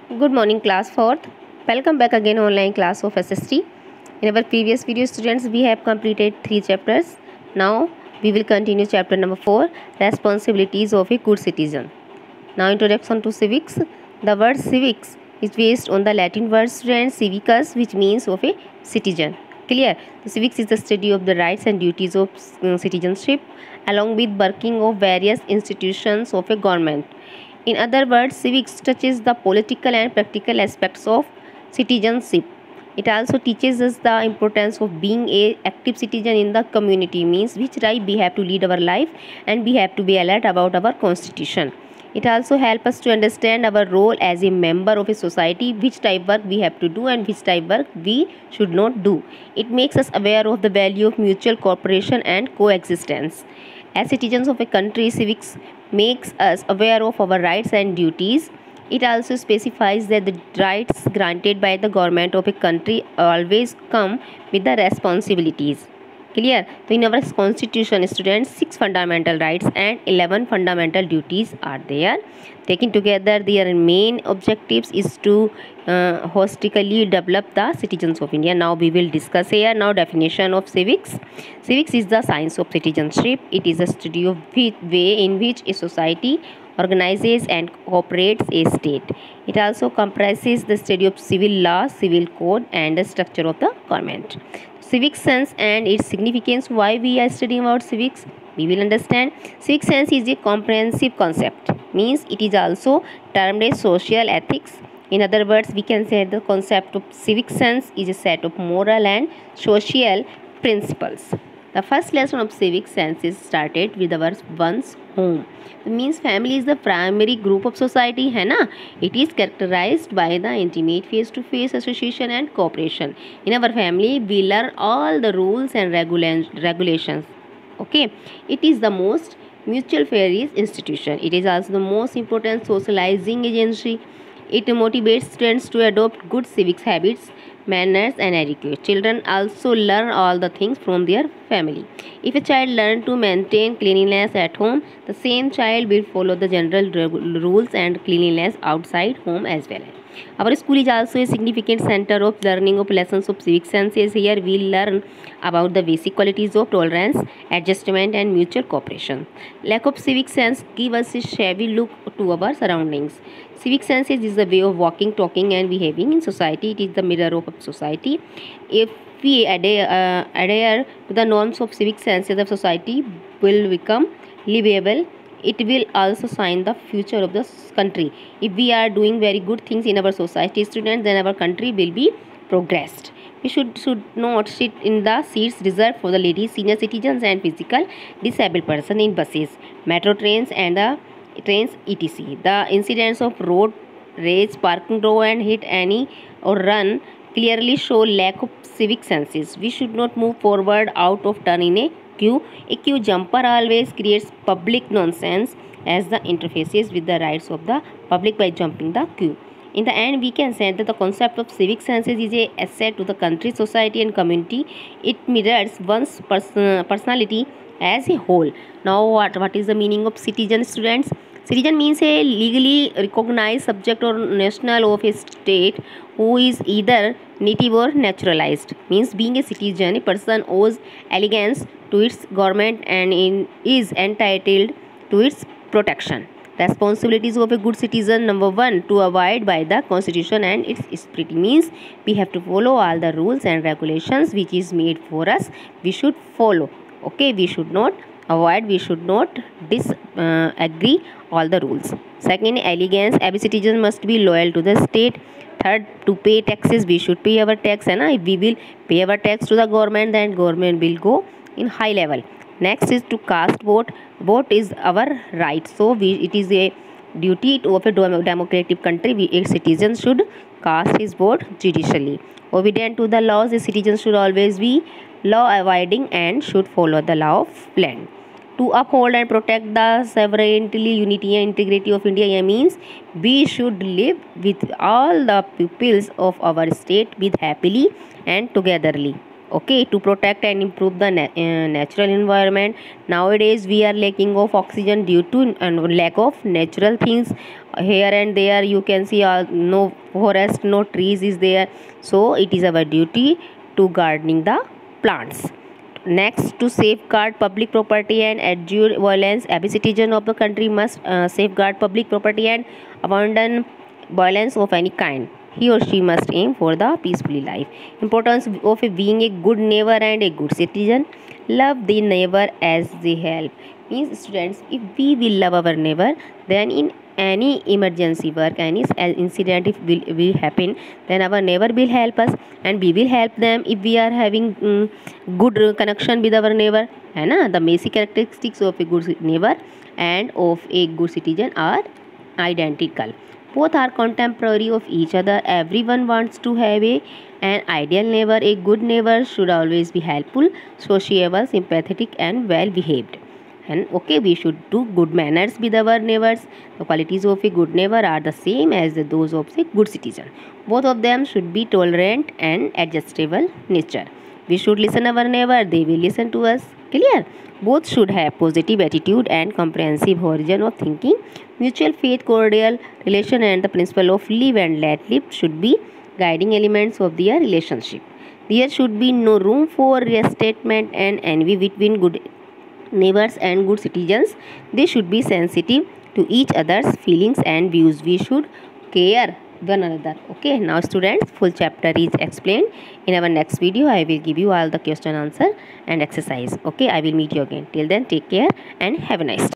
Good morning, class 4th. Welcome back again online class of SST. In our previous video, students, we have completed 3 chapters. Now we will continue chapter number 4, responsibilities of a good citizen. Now introduction to civics. The word civics is based on the Latin word student civicus, which means of a citizen. Clear? The civics is the study of the rights and duties of citizenship along with working of various institutions of a government. In other words, civics touches the political and practical aspects of citizenship. It also teaches us the importance of being a active citizen in the community, means which right we have to lead our life and we have to be alert about our constitution. It also helps us to understand our role as a member of a society, which type work we have to do and which type work we should not do. It makes us aware of the value of mutual cooperation and coexistence. As citizens of a country, civics makes us aware of our rights and duties. It also specifies that the rights granted by the government of a country always come with the responsibilities. Clear? So in our constitution, students, 6 fundamental rights and 11 fundamental duties are there. Taken together, their main objectives is to holistically develop the citizens of India. Now we will discuss here now definition of civics. Civics is the science of citizenship. It is a study of way in which a society organizes and operates a state. It also comprises the study of civil law, civil code, and the structure of the government. Civic sense and its significance. Why we are studying about civics? We will understand. Civic sense is a comprehensive concept. Means it is also termed as social ethics. In other words, we can say the concept of civic sense is a set of moral and social principles. The first lesson of civic sense is started with our one's home. It means family is the primary group of society, है ना? It is characterized by the intimate face-to-face association and cooperation. In our family, we learn all the rules and regulations. Okay, it is the most mutual fair institution. It is also the most important socializing agency. It motivates students to adopt good civic habits, manners and etiquette. Children also learn all the things from their family. If a child learns to maintain cleanliness at home, the same child will follow the general rules and cleanliness outside home as well. Our school is also a significant center of learning of lessons of civic senses. Here we learn about the basic qualities of tolerance, adjustment and mutual cooperation. Lack of civic sense gives us a shabby look to our surroundings. Civic sense is the way of walking, talking and behaving in society. It is the mirror of society. If we adhere to the norms of civic senses, the society will become livable. It will also sign the future of the country. If we are doing very good things in our society, students, then our country will be progressed. We should not sit in the seats reserved for the ladies, senior citizens and physical disabled person in buses, metro trains and the trains etc. The incidents of road rage, parking row and hit any or run clearly show lack of civic senses. We should not move forward out of turn in a queue. A queue jumper always creates public nonsense as the interfaces with the rights of the public by jumping the queue. In the end, we can say that the concept of civic senses is a asset to the country, society and community. It mirrors one's personality as a whole. Now what is the meaning of citizen, students? Citizen means a legally recognized subject or national of a state who is either native or naturalized. Means being a citizen, a person owes allegiance to its government and is entitled to its protection. Responsibilities of a good citizen: number 1, to abide by the constitution and its spirit. Means we have to follow all the rules and regulations which is made for us. We should follow. Okay, we should not avoid, we should not disagree all the rules. Second, allegiance. Every citizen must be loyal to the state. Third, to pay taxes. We should pay our tax, and if we will pay our tax to the government, then government will go in high level. Next is to cast vote. Vote is our right, so it is a duty of a democratic country. A citizen should cast his vote judicially. Obedient to the laws, a citizen should always be law abiding and should follow the law of land. To uphold and protect the sovereignty, unity and integrity of India means we should live with all the peoples of our state with happily and togetherly. okay, to protect and improve the natural environment. Nowadays we are lacking of oxygen due to lack of natural things. Here and there you can see no forest, no trees is there, so it is our duty to gardening the plants. Next, to safeguard public property and endure violence, every citizen of the country must safeguard public property and abandon violence of any kind. He or she must aim for the peacefully life. Importance of being a good neighbor and a good citizen. Love the neighbor as they help. Means students, if we will love our neighbor, then in any emergency work, any incident if will happen, then our neighbor will help us and we will help them if we are having good connection with our neighbor, है ना. The basic characteristics of a good neighbor and of a good citizen are identical. Both are contemporary of each other. Everyone wants to have an ideal neighbor. A good neighbor should always be helpful, sociable, sympathetic and well behaved. And okay, we should do good manners with our neighbors. The qualities of a good neighbor are the same as those of a good citizen. Both of them should be tolerant and adjustable nature. We should listen our neighbor, they will listen to us. Clear? Both should have positive attitude and comprehensive horizon of thinking. Mutual faith, cordial relation and the principle of live and let live should be guiding elements of their relationship. There should be no room for resentment and envy between good neighbors and good citizens. They should be sensitive to each other's feelings and views. We should care one another. Okay, now students, full chapter is explained. In our next video I will give you all the question answer and exercise. Okay, I will meet you again. Till then, take care and have a nice day.